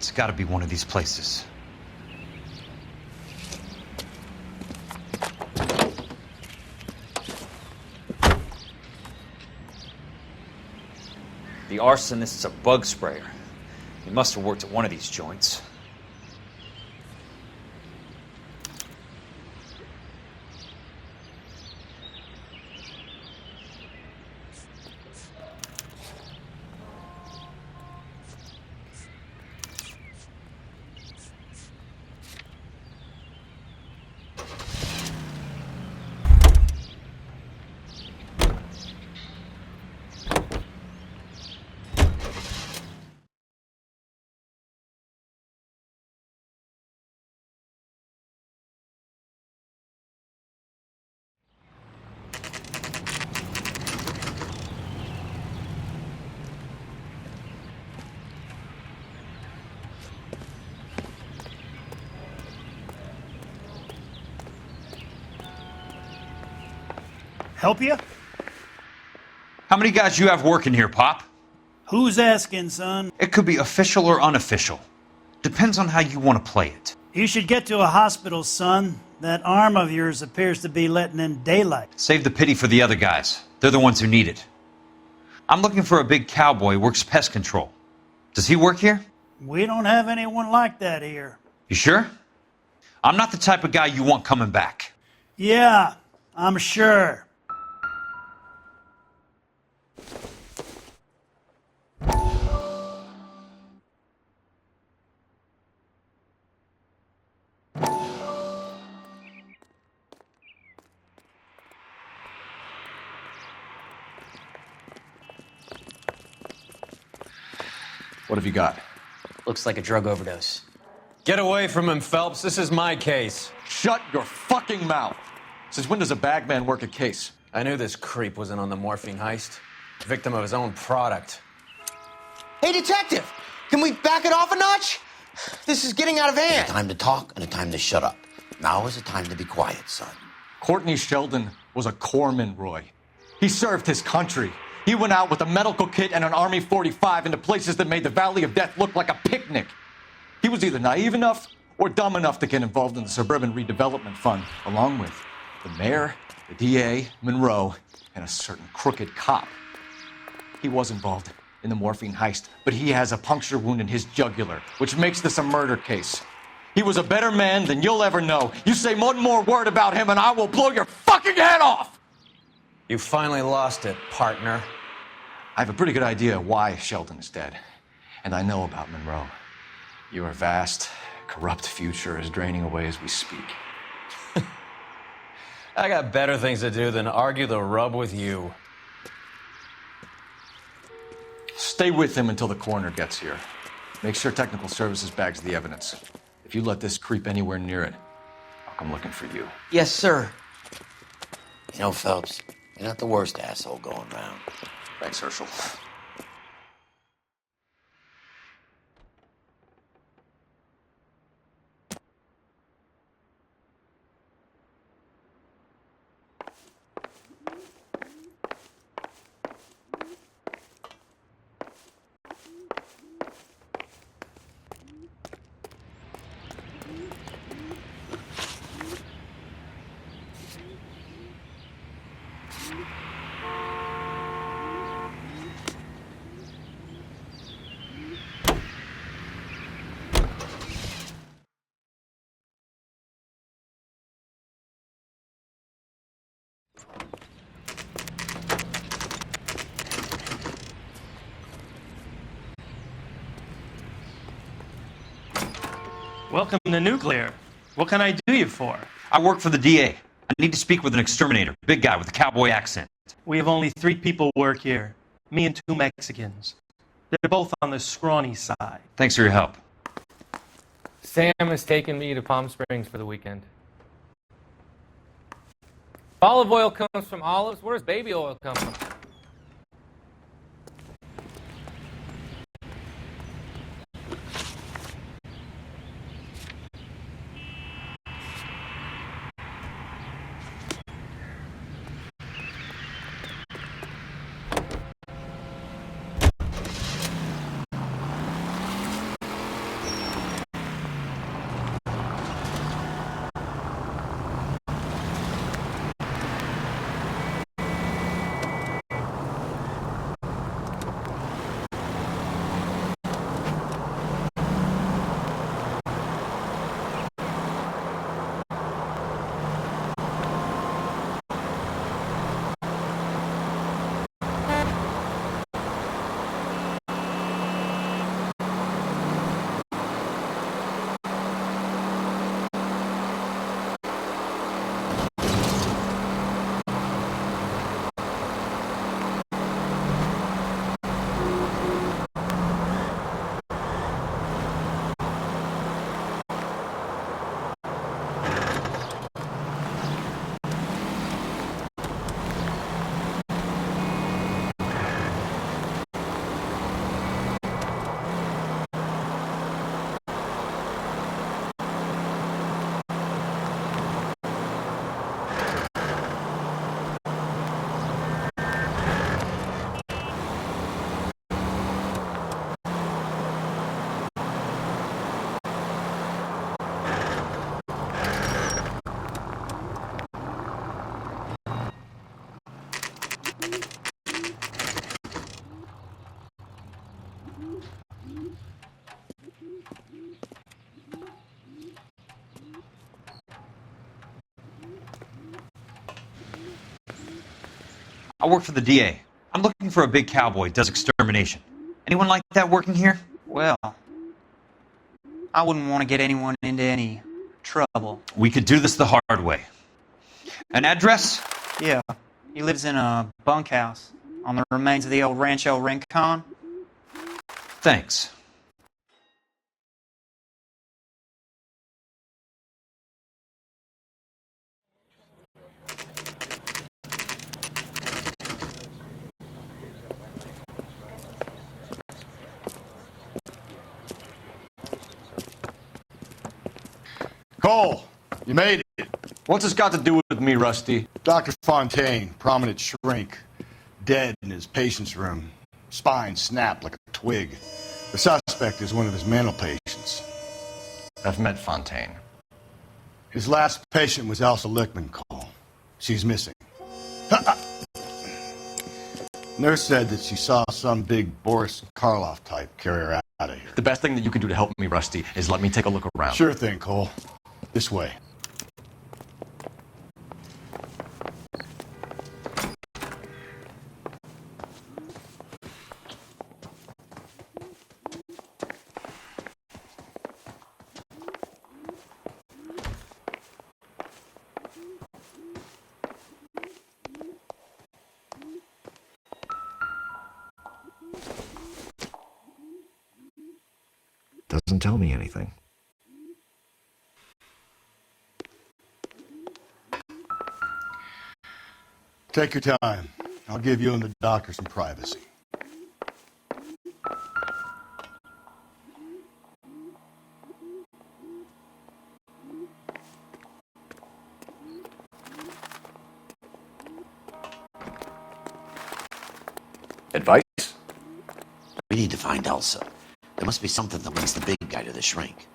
It's gotta be one of these places. The arsonist's a bug sprayer. He must have worked at one of these joints. Help you? How many guys you have working here, Pop? Who's asking, son? It could be official or unofficial. Depends on how you want to play it. You should get to a hospital, son. That arm of yours appears to be letting in daylight. Save the pity for the other guys. They're the ones who need it. I'm looking for a big cowboy who works pest control. Does he work here? We don't have anyone like that here. You sure? I'm not the type of guy you want coming back. Yeah, I'm sure. What have you got? Looks like a drug overdose. Get away from him, Phelps. This is my case. Shut your fucking mouth! Since when does a bagman work a case? I knew this creep wasn't on the morphine heist. Victim of his own product. Hey, detective! Can we back it off a notch? This is getting out of hand. A time to talk and a time to shut up. Now is the time to be quiet, son. Courtney Sheldon was a corpsman, Roy. He served his country. He went out with a medical kit and an Army 45 into places that made the Valley of Death look like a picnic. He was either naive enough or dumb enough to get involved in the Suburban Redevelopment Fund, along with the mayor, the DA, Monroe, and a certain crooked cop. He was involved in the morphine heist, but he has a puncture wound in his jugular, which makes this a murder case. He was a better man than you'll ever know. You say one more word about him and I will blow your fucking head off! You finally lost it, partner. I have a pretty good idea why Sheldon is dead. And I know about Monroe. Your vast, corrupt future is draining away as we speak. I got better things to do than argue the rub with you. Stay with him until the coroner gets here. Make sure technical services bags the evidence. If you let this creep anywhere near it, I'll come looking for you. Yes, sir. You know, Phelps, you're not the worst asshole going round. Thanks, Herschel. Welcome to Nuclear. What can I do you for? I work for the DA. I need to speak with an exterminator, big guy with a cowboy accent. We have only 3 people work here. Me and 2 Mexicans. They're both on the scrawny side. Thanks for your help. Sam has taken me to Palm Springs for the weekend. Olive oil comes from olives. Where does baby oil come from? I work for the DA. I'm looking for a big cowboy who does extermination. Anyone like that working here? Well, I wouldn't want to get anyone into any trouble. We could do this the hard way. An address? Yeah, he lives in a bunkhouse on the remains of the old Rancho Rincon. Thanks. Cole, you made it. What's this got to do with me, Rusty? Dr. Fontaine, prominent shrink, dead in his patient's room. Spine snapped like a twig. The suspect is one of his mental patients. I've met Fontaine. His last patient was Elsa Lickman, Cole. She's missing. Nurse said that she saw some big Boris Karloff type carry her out of here. The best thing that you can do to help me, Rusty, is let me take a look around. Sure thing, Cole. This way. Doesn't tell me anything. Take your time. I'll give you and the doctor some privacy. Advice? We need to find Elsa. There must be something that links the big guy to the shrink.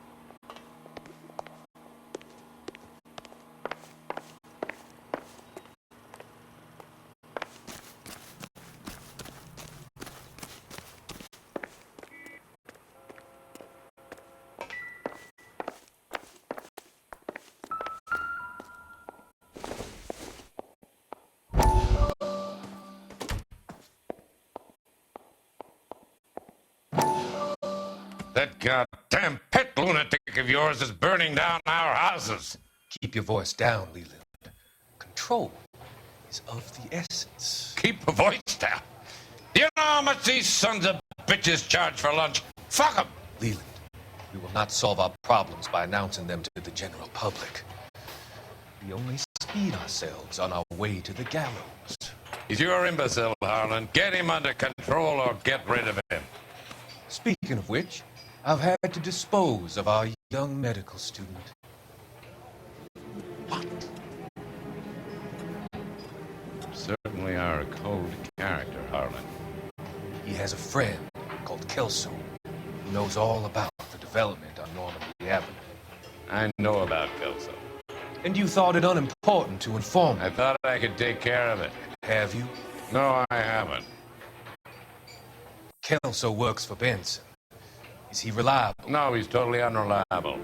That goddamn pet lunatic of yours is burning down our houses. Keep your voice down, Leland. Control is of the essence. Keep your voice down. Do you know how much these sons of bitches charge for lunch? Fuck them. Leland, we will not solve our problems by announcing them to the general public. We only speed ourselves on our way to the gallows. He's your imbecile, Harlan. Get him under control or get rid of him. Speaking of which, I've had to dispose of our young medical student. What? Certainly are a cold character, Harlan. He has a friend called Kelso who knows all about the development on Normandy Avenue. I know about Kelso. And you thought it unimportant to inform me. I thought I could take care of it. Have you? No, I haven't. Kelso works for Benson. Is he reliable? No, he's totally unreliable.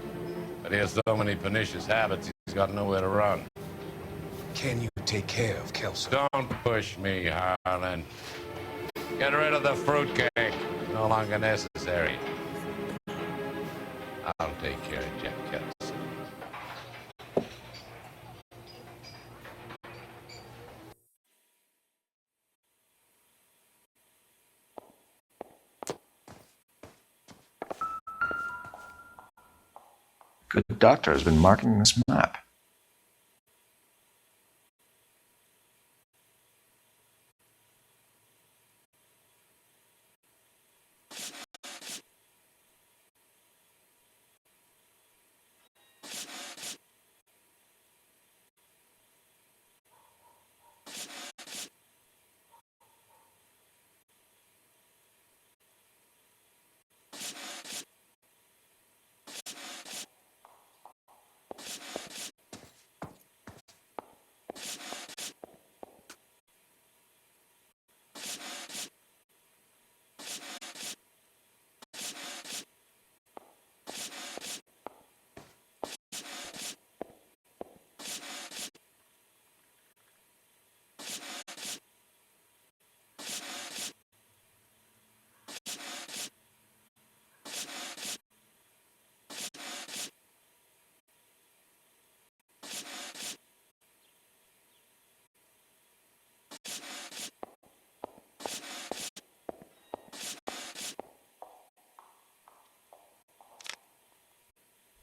But he has so many pernicious habits, he's got nowhere to run. Can you take care of Kelso? Don't push me, Harlan. Get rid of the fruitcake. It's no longer necessary. I'll take care of Jack Kelso. Good doctor has been marking this map.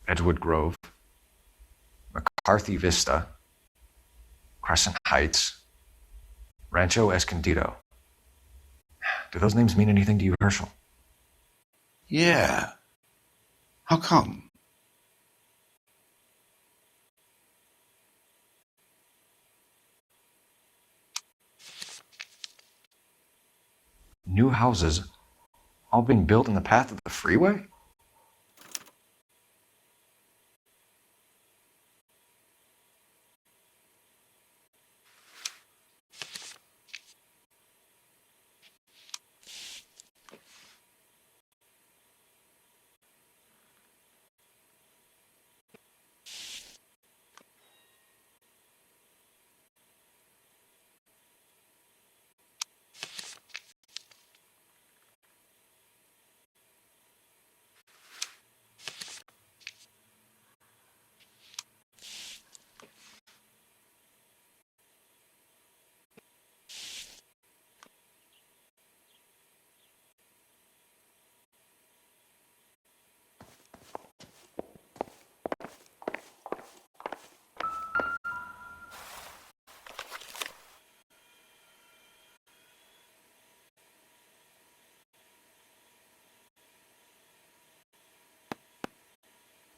Edgewood Grove, McCarthy Vista, Crescent Heights, Rancho Escondido. Do those names mean anything to you, Herschel? Yeah. How come? New houses all being built in the path of the freeway?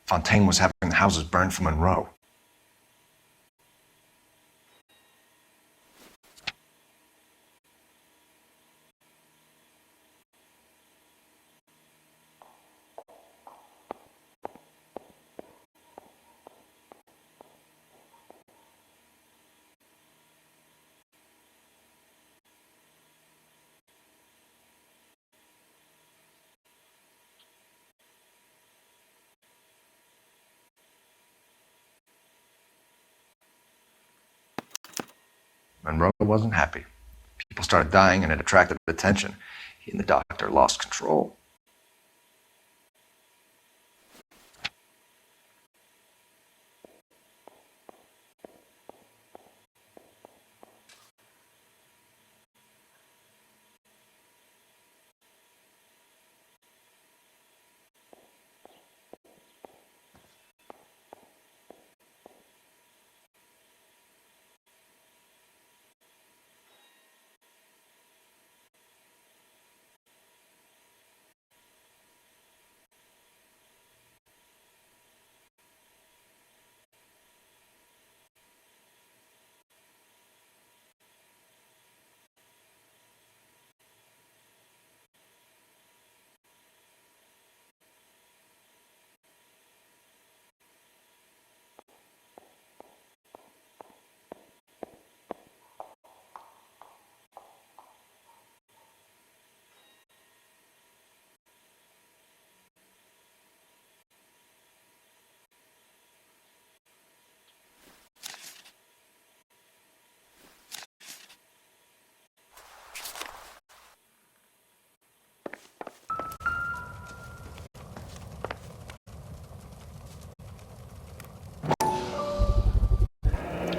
Fontaine was having the houses burned for Monroe. Monroe wasn't happy. People started dying and it attracted attention. He and the doctor lost control.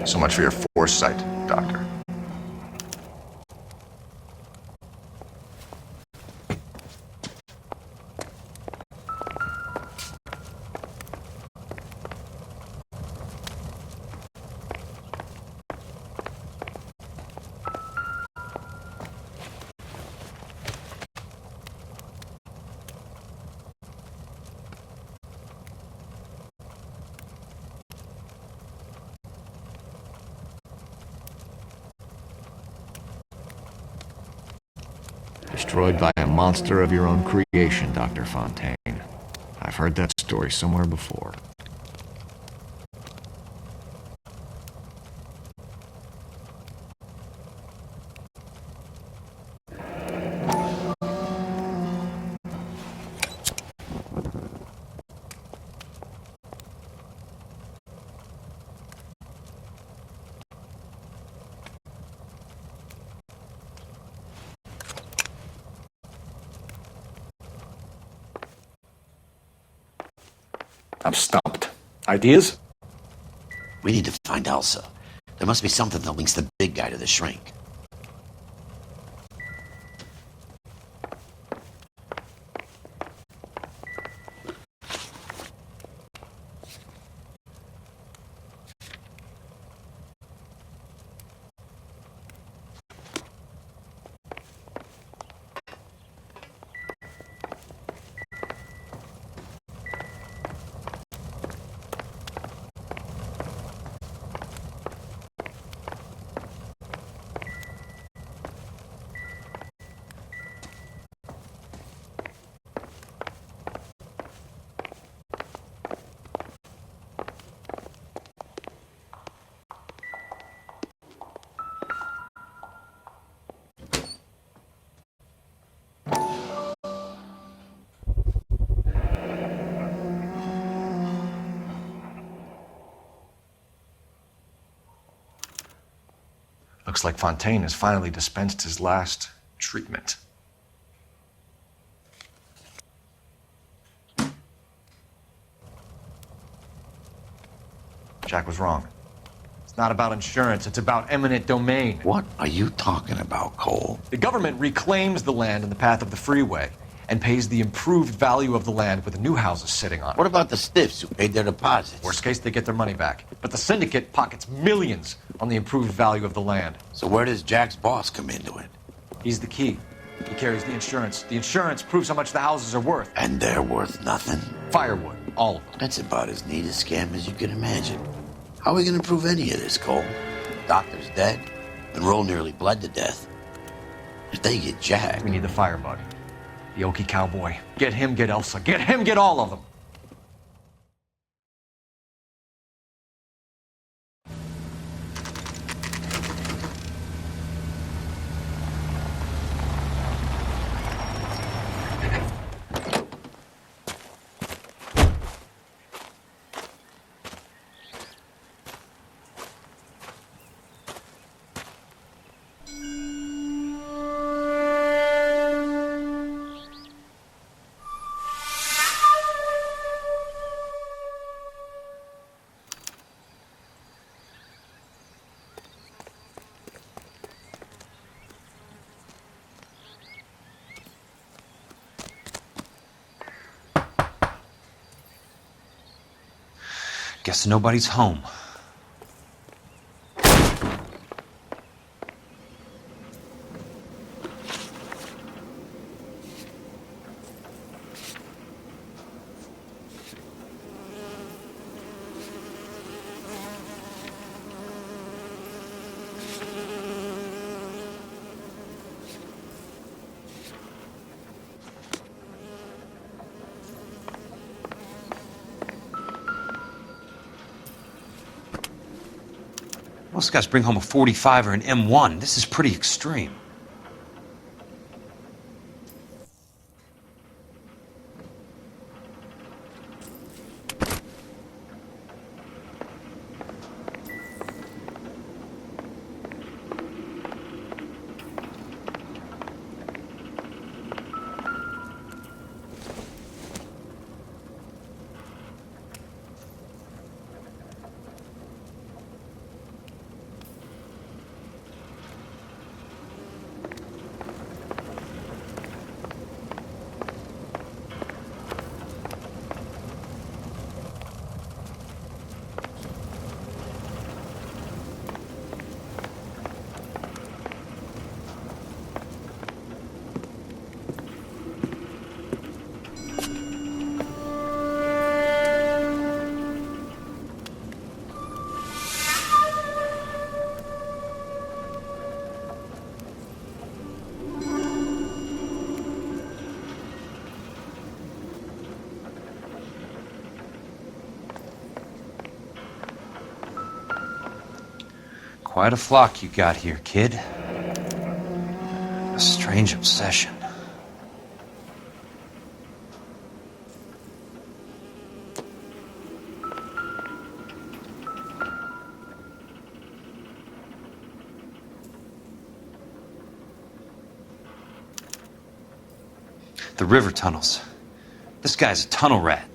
So much for your foresight, Doctor. Destroyed by a monster of your own creation, Dr. Fontaine. I've heard that story somewhere before. I'm stumped. Ideas? We need to find Elsa. There must be something that links the big guy to the shrink. Looks like Fontaine has finally dispensed his last treatment. Jack was wrong. It's not about insurance, it's about eminent domain. What are you talking about, Cole? The government reclaims the land in the path of the freeway and pays the improved value of the land with the new houses sitting on it. What about the stiffs who paid their deposits? Worst case, they get their money back. But the syndicate pockets millions on the improved value of the land. So where does Jack's boss come into it? He's the key. He carries the insurance. The insurance proves how much the houses are worth. And they're worth nothing? Firewood, all of them. That's about as neat a scam as you can imagine. How are we going to prove any of this, Cole? Doctor's dead, and Roll nearly bled to death. If they get Jack... We need the firebud. The Okie cowboy. Get him, get Elsa. Get him, get all of them. Guess nobody's home. Most guys bring home a 45 or an M1. This is pretty extreme. Quite a flock you got here, kid. A strange obsession. The river tunnels. This guy's a tunnel rat.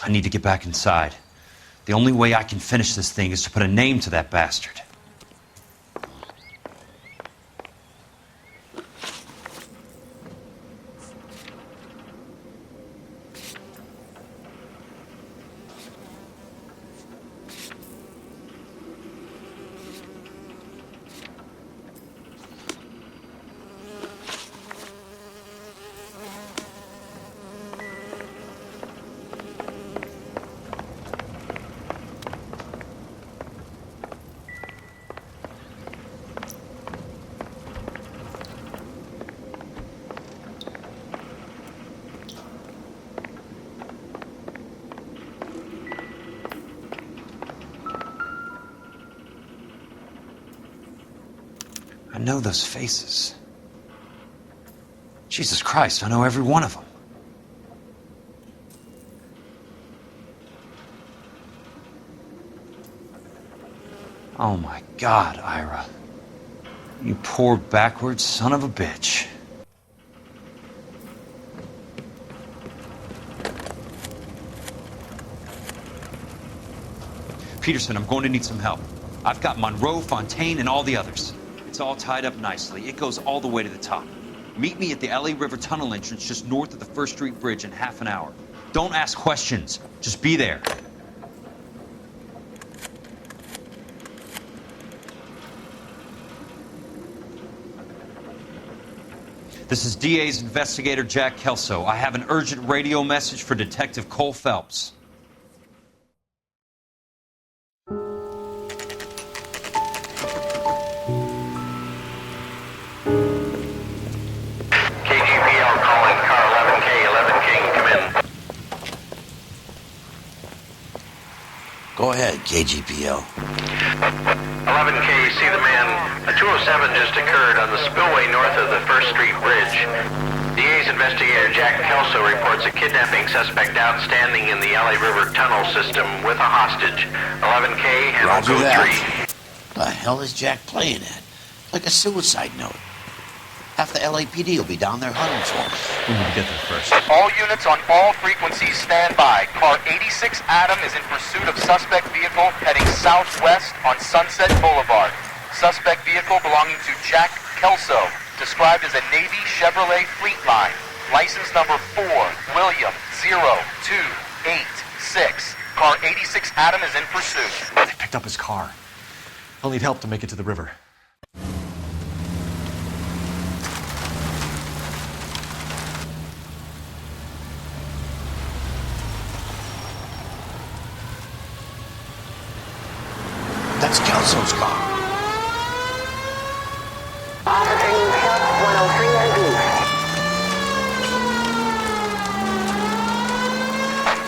I need to get back inside. The only way I can finish this thing is to put a name to that bastard. I know those faces. Jesus Christ, I know every one of them. Oh my God, Ira. You poor backwards son of a bitch. Peterson, I'm going to need some help. I've got Monroe, Fontaine, and all the others. It's all tied up nicely. It goes all the way to the top. Meet me at the LA River Tunnel entrance just north of the First Street Bridge in half an hour. Don't ask questions. Just be there. This is DA's investigator Jack Kelso. I have an urgent radio message for Detective Cole Phelps. Go ahead, KGPL. 11K, see the man. A 207 just occurred on the spillway north of the First Street Bridge. DA's investigator Jack Kelso reports a kidnapping suspect outstanding in the LA River tunnel system with a hostage. 11K, handle Roger code that. 3. The hell is Jack playing at? Like a suicide note. Half the LAPD will be down there hunting for him. We need to get there first. All units on all frequencies stand by. Car 86 Adam is in pursuit of suspect vehicle heading southwest on Sunset Boulevard. Suspect vehicle belonging to Jack Kelso, described as a Navy Chevrolet Fleetline. License number 4, William 0286. Car 86 Adam is in pursuit. They picked up his car. I'll need help to make it to the river. That's Kelso's car.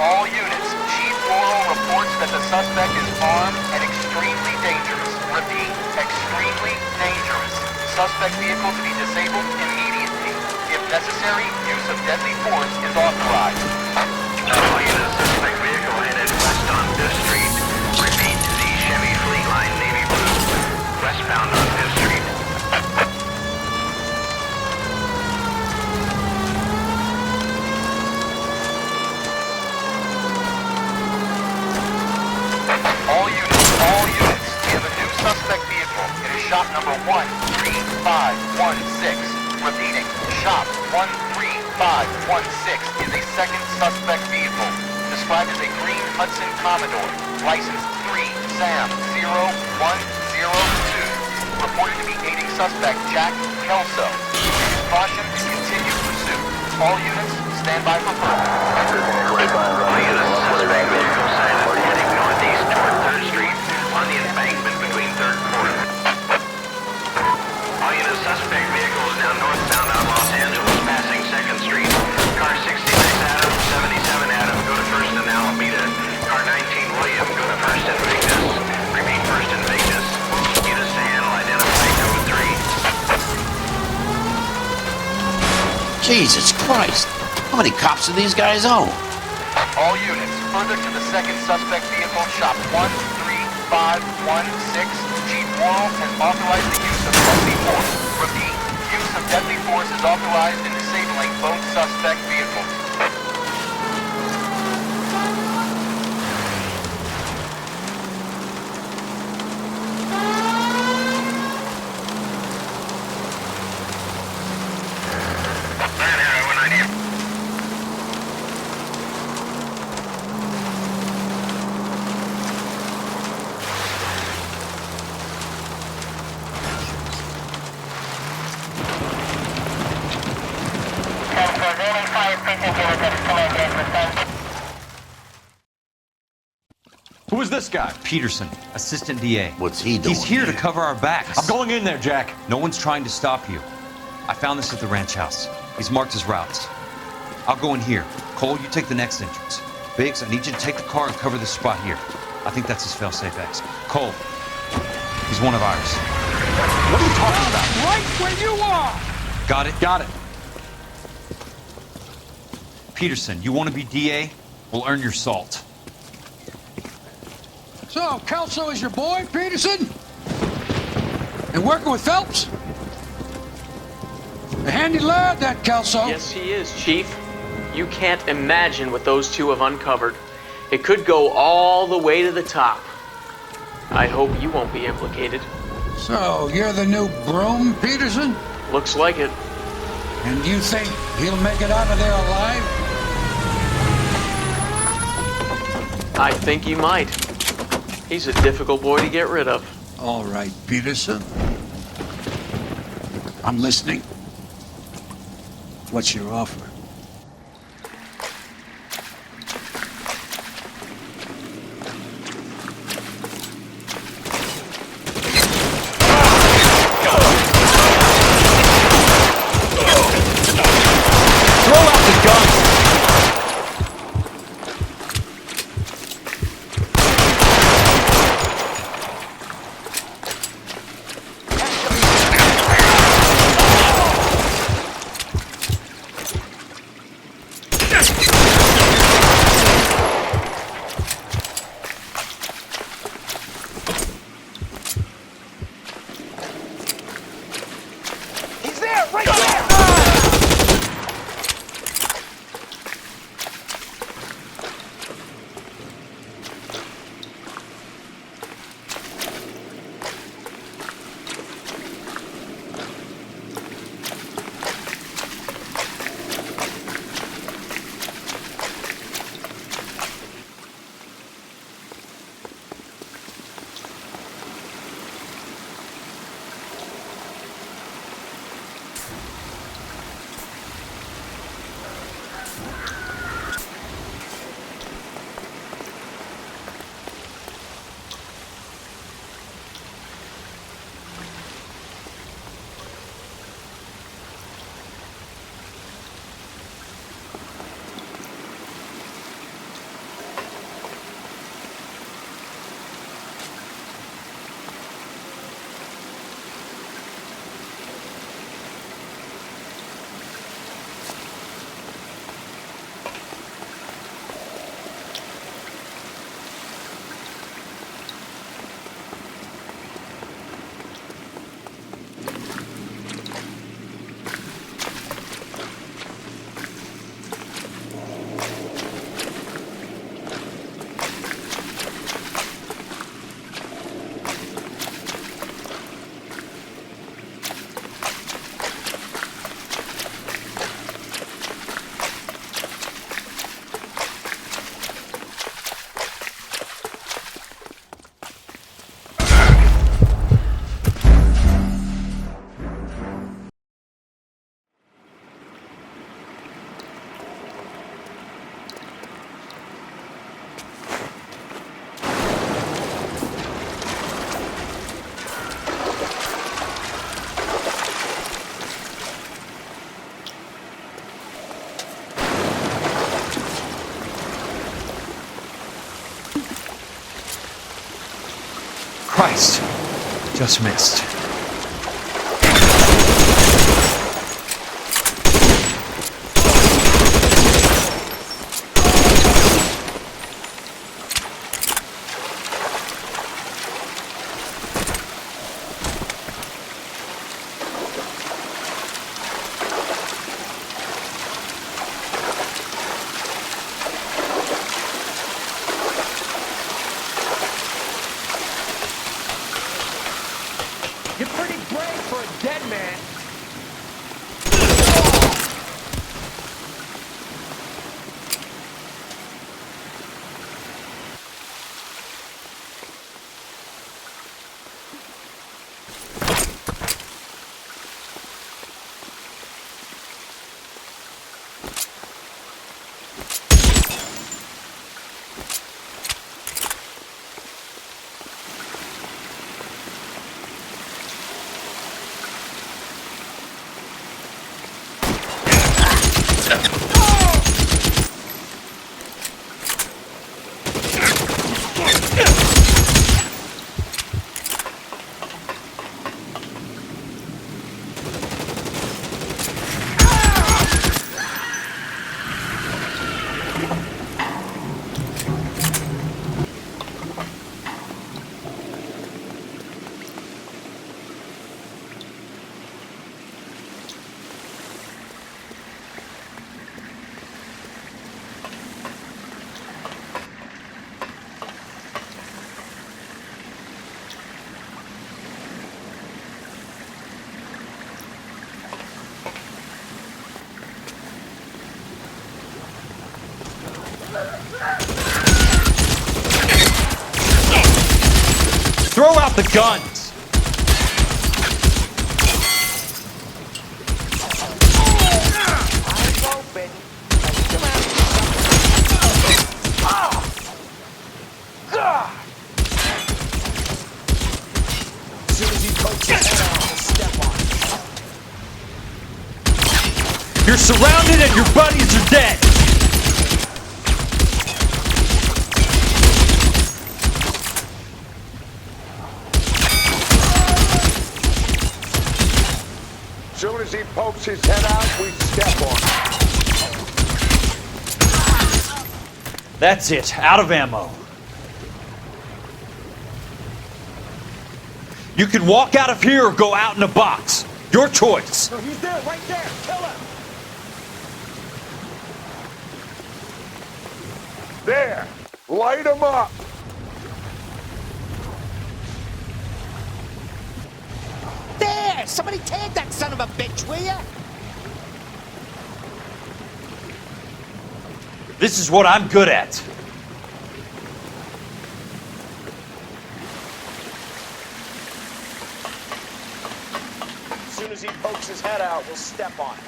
All units, Chief Laurel reports that the suspect is armed and extremely dangerous. Repeat, extremely dangerous. Suspect vehicle to be disabled immediately. If necessary, use of deadly force is authorized. All units, suspect vehicle headed west on Fifth Street. Repeat, the Chevy Fleetline Navy Blue. Westbound on Fifth Street. All units, we have a new suspect vehicle. It is shop number 13516. Repeating, shop 13516 is a second suspect vehicle, described as a green Hudson Commodore, license 3 Sam 0102, reported to be aiding suspect Jack Kelso. Caution and continued pursuit. All units, stand by for further. All units, suspect vehicle sighted heading northeast toward 3rd Street on the embankment between 3rd and 4th. All units, suspect vehicle is now northbound on Los Angeles, passing 2nd Street. Car 66 Adam, 77 Adam, go to 1st and Alameda. Car 19 William, go to 1st and Vegas. Repeat, 1st and Vegas. Units to handle, identify code 3. Jesus Christ. How many cops do these guys own? All units, further to the second suspect vehicle, shop 13516. Chief Laurel has authorized the use of deadly force. Repeat, use of deadly force is authorized in disabling both suspect vehicles. Who is this guy? Peterson, assistant DA. What's he doing? He's here to cover our backs. I'm going in there, Jack. No one's trying to stop you. I found this at the ranch house. He's marked his routes. I'll go in here. Cole, you take the next entrance. Biggs, I need you to take the car and cover this spot here. I think that's his fail-safe exit. Cole, he's one of ours. What are you talking about? Right where you are! Got it? Got it. Peterson, you want to be DA? We'll earn your salt. So, Kelso is your boy, Peterson? And working with Phelps? A handy lad, that Kelso. Yes, he is, Chief. You can't imagine what those two have uncovered. It could go all the way to the top. I hope you won't be implicated. So, you're the new broom, Peterson? Looks like it. And you think he'll make it out of there alive? I think he might. He's a difficult boy to get rid of. All right, Peterson. I'm listening. What's your offer? Christ, just missed. You're pretty brave for a dead man. the guns! You're surrounded and your buddies are dead! Soon as he pokes his head out, we step on him. That's it, out of ammo. You can walk out of here or go out in a box. Your choice. No, he's there, right there. Kill him. There. Light him up. There! Somebody tag that son of a bitch, will ya? This is what I'm good at. As soon as he pokes his head out, we'll step on him.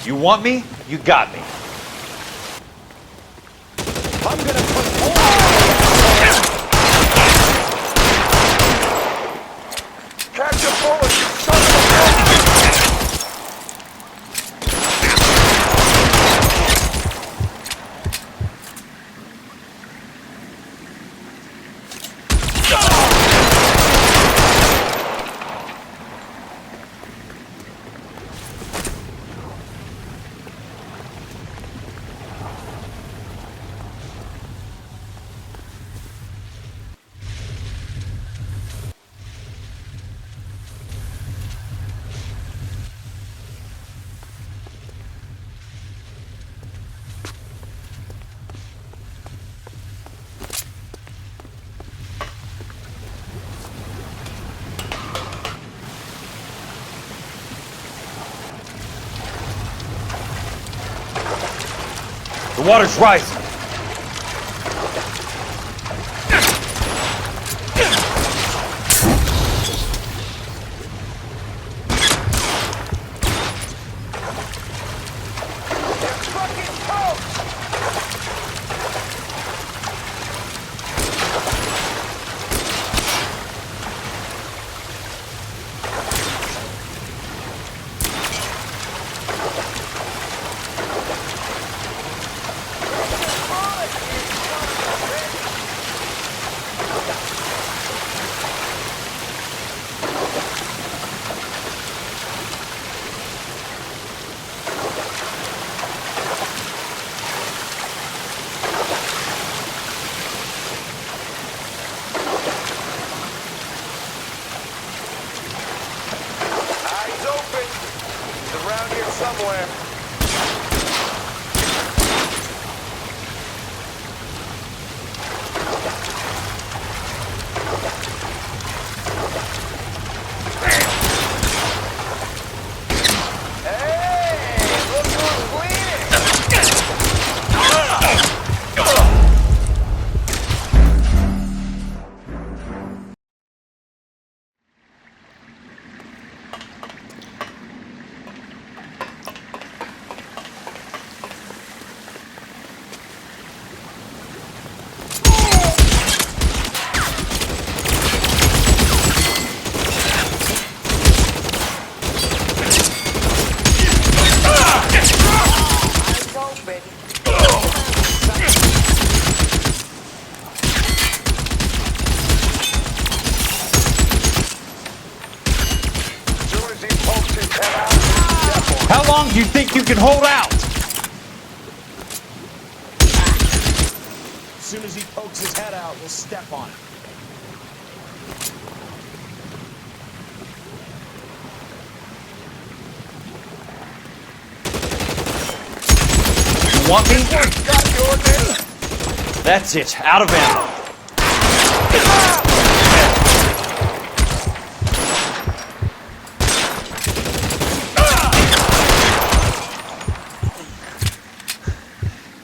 You want me? You got me. I'm gonna put catch a bullet, you son of a bitch! The water's rising. How long do you think you can hold out? As soon as he pokes his head out, we'll step on him. You want me? That's it, out of ammo.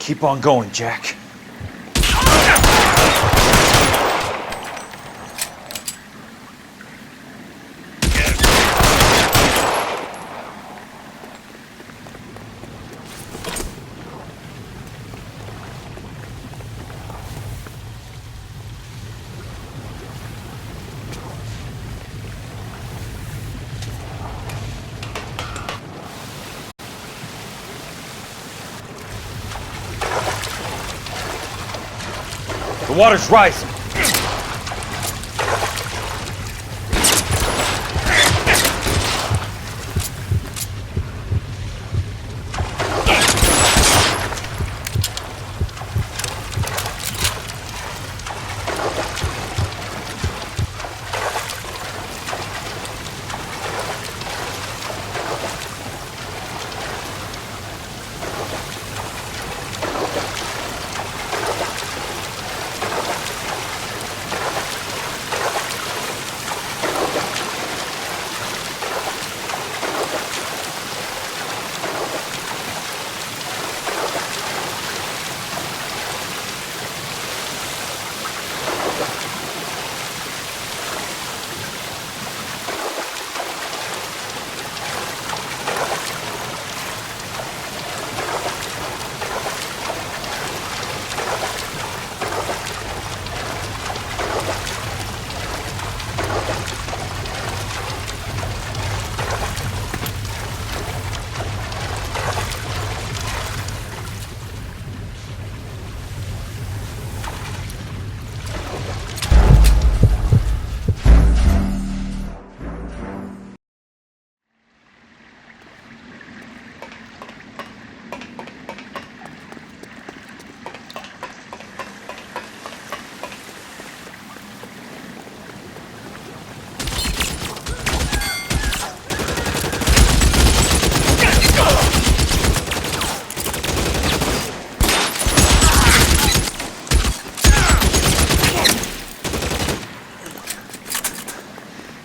Keep on going, Jack. The water's rising.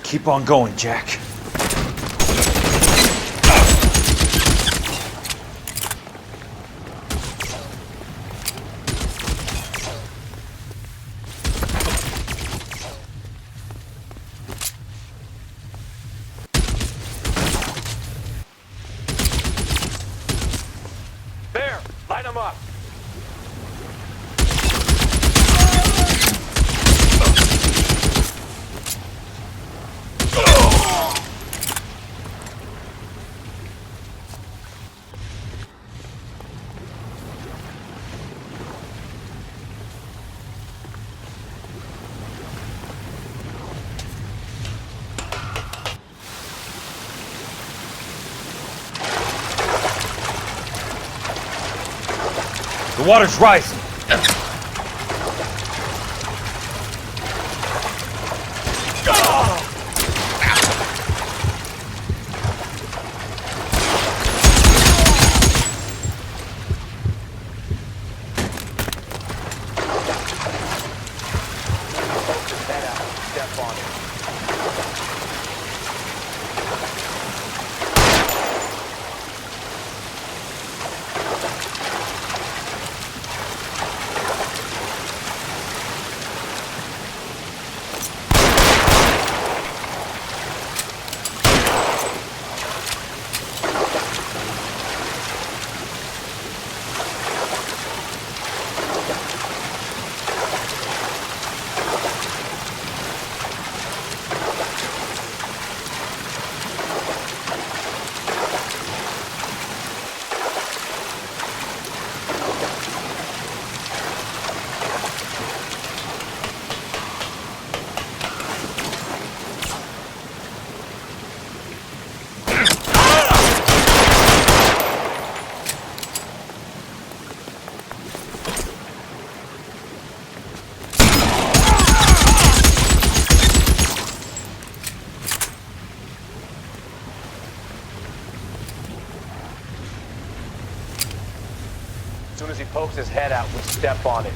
Keep on going, Jack. There! Light them up! The water's rising. As soon as he pokes his head out, we'll step on it.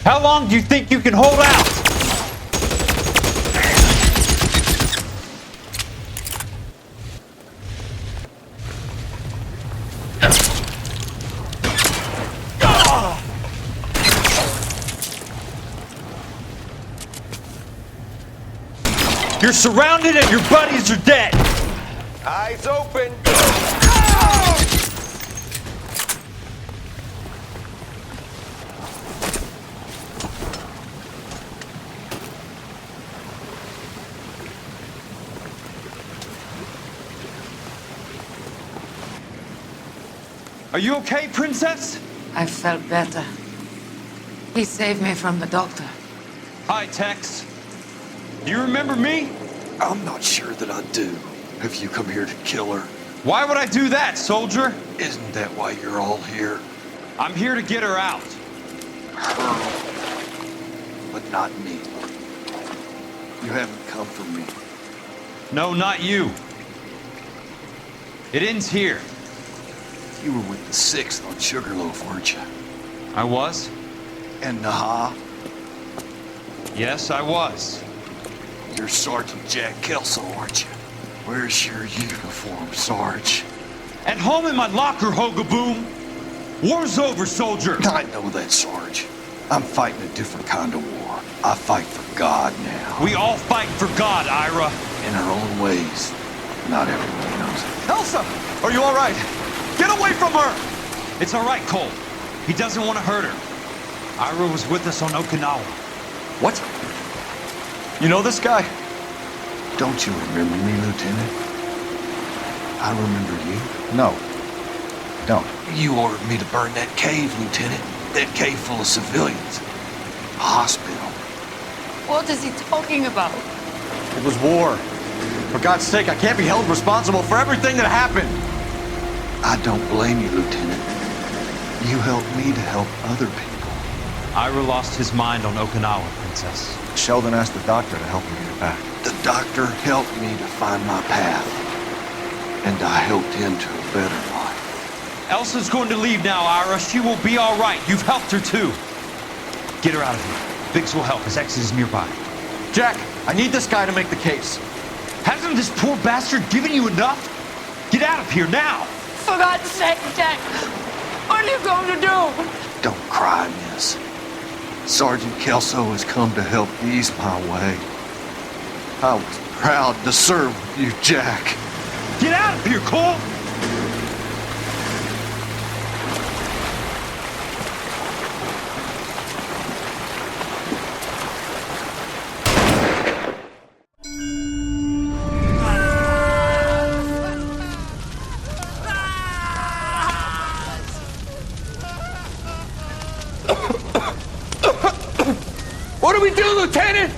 How long do you think you can hold out? You're surrounded and your buddies are dead. Eyes open. Are you okay, Princess? I felt better. He saved me from the doctor. Hi, Tex. Do you remember me? I'm not sure that I do. Have you come here to kill her? Why would I do that, soldier? Isn't that why you're all here? I'm here to get her out. Her. But not me. You haven't come for me. No, not you. It ends here. You were with the 6th on Sugarloaf, weren't you? I was? And Naha? Yes, I was. You're Sergeant Jack Kelso, aren't you? Where's your uniform, Sarge? At home in my locker, Hogaboom. War's over, soldier. I know that, Sarge. I'm fighting a different kind of war. I fight for God now. We all fight for God, Ira. In our own ways. Not everyone knows it. Elsa! Are you all right? Get away from her! It's all right, Cole. He doesn't want to hurt her. Ira was with us on Okinawa. What? You know this guy? Don't you remember me, Lieutenant? I remember you. No. Don't. You ordered me to burn that cave, Lieutenant. That cave full of civilians. A hospital. What is he talking about? It was war. For God's sake, I can't be held responsible for everything that happened. I don't blame you, Lieutenant. You helped me to help other people. Ira lost his mind on Okinawa, Princess. Sheldon asked the doctor to help him get it back. The doctor helped me to find my path. And I helped him to a better life. Elsa's going to leave now, Ira. She will be all right. You've helped her, too. Get her out of here. Biggs will help. His exit is nearby. Jack, I need this guy to make the case. Hasn't this poor bastard given you enough? Get out of here now! For God's sake, Jack! What are you going to do? Don't cry, miss. Sergeant Kelso has come to help ease my way. I was proud to serve with you, Jack. Get out of here, Cole! What do we do, Lieutenant?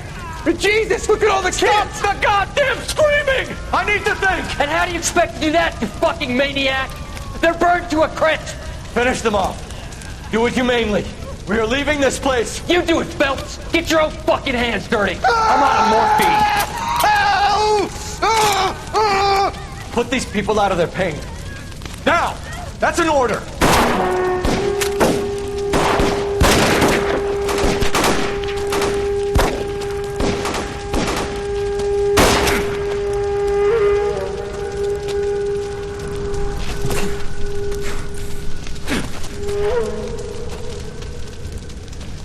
Jesus, look at all the kids! Stop the goddamn screaming! I need to think! And how do you expect to do that, you fucking maniac? They're burned to a crisp! Finish them off. Do it humanely. We are leaving this place. You do it, Phelps! Get your own fucking hands dirty! I'm on morphine! Put these people out of their pain. Now! That's an order!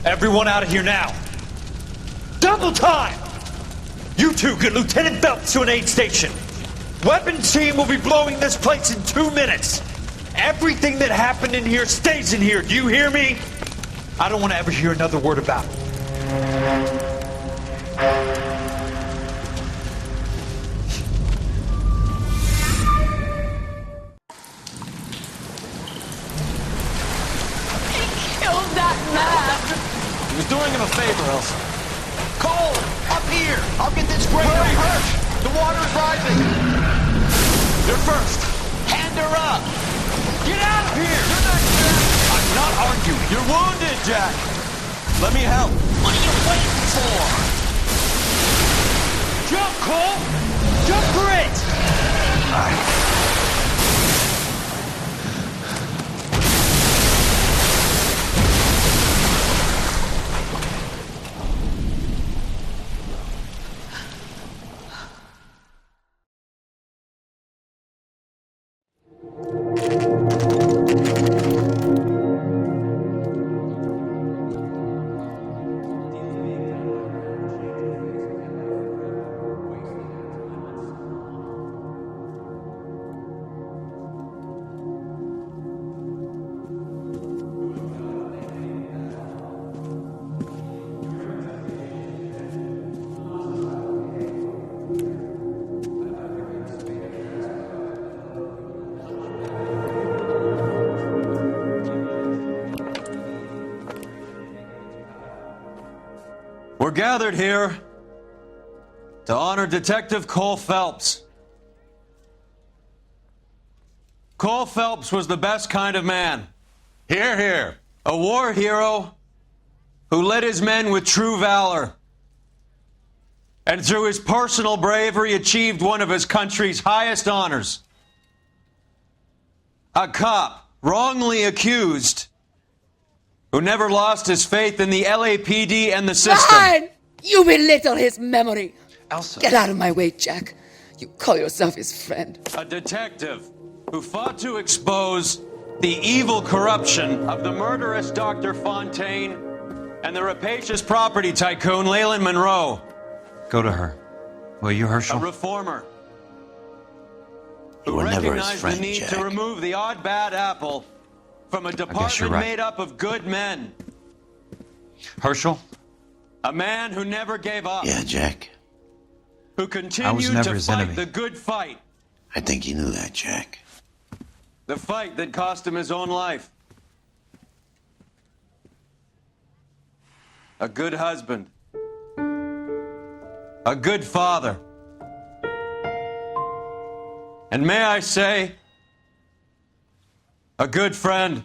Everyone out of here now. Double time! You two get Lieutenant Phelps to an aid station. Weapons team will be blowing this place in 2 minutes. Everything that happened in here stays in here. Do you hear me? I don't want to ever hear another word about it. He was doing him a favor, Elsa. Cole, up here! I'll get this grader. Where are you hurt? The water's rising. You're first. Hand her up! Get out of here! You're not Jack. I'm not arguing. You're wounded, Jack. Let me help. What are you waiting for? Jump, Cole! Jump for it! We're gathered here to honor Detective Cole Phelps. Cole Phelps was the best kind of man. Hear, hear. A war hero who led his men with true valor. And through his personal bravery achieved one of his country's highest honors. A cop wrongly accused who never lost his faith in the LAPD and the system. Fine! You belittle his memory. Elsa. Get out of my way, Jack. You call yourself his friend. A detective who fought to expose the evil corruption of the murderous Dr. Fontaine and the rapacious property tycoon Leyland Monroe. Go to her. Will you, Herschel? A reformer You who were never his recognized friend, the need Jack. to remove the odd bad apple from a guess you're department right. made up of good men. Herschel? A man who never gave up. Yeah, Jack. Who I was continued never to his fight enemy. the good fight. I think you knew that, Jack. The fight that cost him his own life. A good husband. A good father. And may I say, a good friend.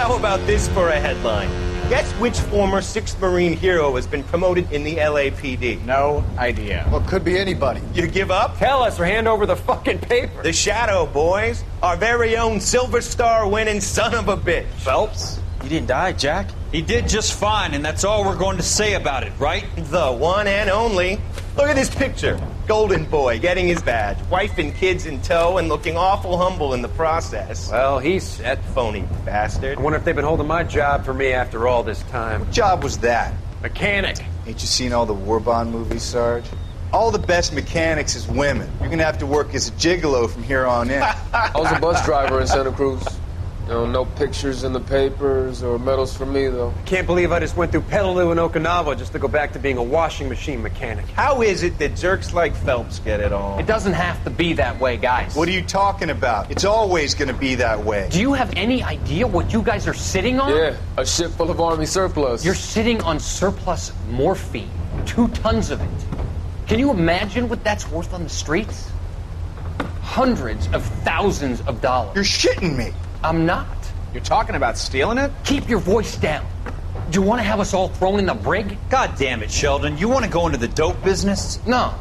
How about this for a headline? Guess which former 6th Marine hero has been promoted in the LAPD? No idea. Well, could be anybody. You give up? Tell us or hand over the fucking paper. The Shadow, boys. Our very own Silver Star winning son of a bitch. Phelps? He didn't die, Jack. He did just fine, and that's all we're going to say about it, right? The one and only. Look at this picture. Golden boy getting his badge, wife and kids in tow, and looking awful humble in the process. Well, he's That phony bastard. I wonder if they've been holding my job for me after all this time. What job was that? Mechanic. Ain't you seen all the war bond movies, Sarge? All the best mechanics is women. You're gonna have to work as a gigolo from here on in. I was a bus driver in Santa Cruz. No pictures in the papers or medals for me, though. Can't believe I just went through Petaloo and Okinawa just to go back to being a washing machine mechanic. How is it that jerks like Phelps get it all? It doesn't have to be that way, guys. What are you talking about? It's always gonna be that way. Do you have any idea what you guys are sitting on? Yeah, a ship full of Army surplus. You're sitting on surplus morphine. 2 tons of it. Can you imagine what that's worth on the streets? Hundreds of thousands of dollars. You're shitting me. I'm not. You're talking about stealing it? Keep your voice down. Do you want to have us all thrown in the brig? God damn it, Sheldon. You want to go into the dope business? No.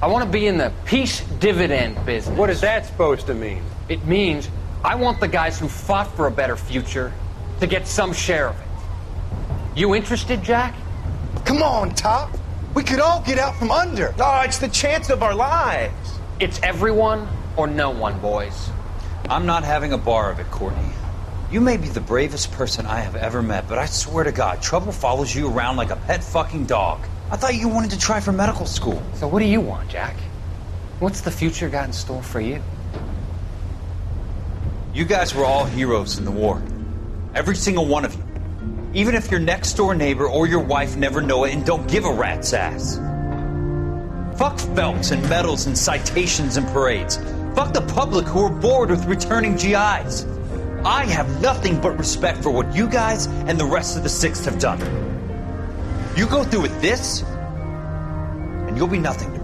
I want to be in the peace dividend business. What is that supposed to mean? It means I want the guys who fought for a better future to get some share of it. You interested, Jack? Come on, Top. We could all get out from under. Oh, it's the chance of our lives. It's everyone or no one, boys. I'm not having a bar of it, Courtney. You may be the bravest person I have ever met, but I swear to God, trouble follows you around like a pet fucking dog. I thought you wanted to try for medical school. So what do you want, Jack? What's the future got in store for you? You guys were all heroes in the war. Every single one of you. Even if your next door neighbor or your wife never know it and don't give a rat's ass. Fuck Phelps and medals and citations and parades. Fuck the public who are bored with returning GIs. I have nothing but respect for what you guys and the rest of the 6th have done. You go through with this, and you'll be nothing